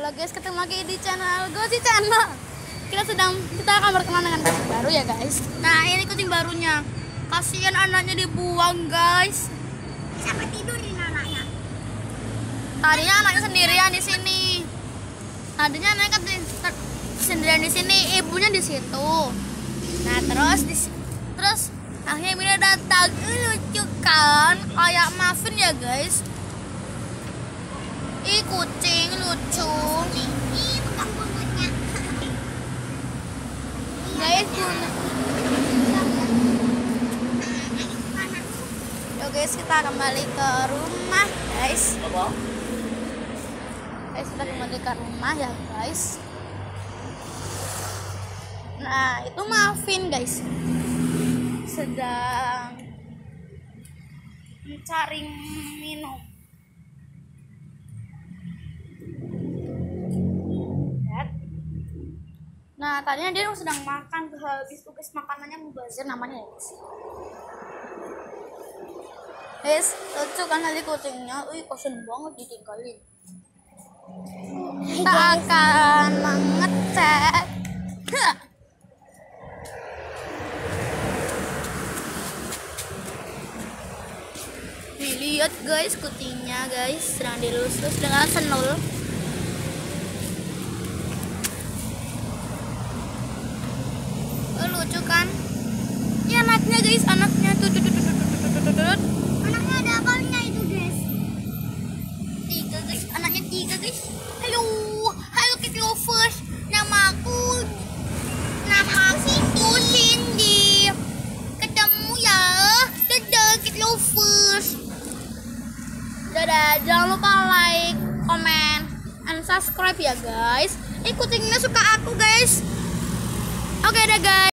Halo guys, ketemu lagi di channel Gozi Channel. Kita akan berkenalan dengan kucing baru ya guys. Nah ini kucing barunya. Kasihan anaknya dibuang guys. Siapa tidurin anaknya? Tadinya anaknya sendirian di sini. Tadinya anaknya sendirian di sini, ibunya di situ. Nah terus akhirnya Mina datang. Lucu kan? Kayak Muffin ya guys. Ih kucing lucu. Ih, bukan bunganya. Guys, Yo guys, kita kembali ke rumah guys. Guys, kita kembali ke rumah ya guys. Nah itu Muffin guys, sedang mencari minum. Nah tadinya dia sedang makan, habis tugas makanannya mubazir namanya ya guys. Guys, lucu kan tadi kucingnya. Wih, kasian banget ditinggalin. Kita akan mengecek. Lihat guys, kucingnya guys sedang dilus-lus dengan senul. Lucu kan? Ini anaknya guys, anaknya tuh. Anaknya ada akalnya itu guys. 3 guys, anaknya 3 guys. Halo cat lovers. Nama aku Cindy. Ketemu ya. Dadah cat lovers. Dadah, jangan lupa like, comment, and subscribe ya guys. Kucingnya suka aku guys. Oke deh guys.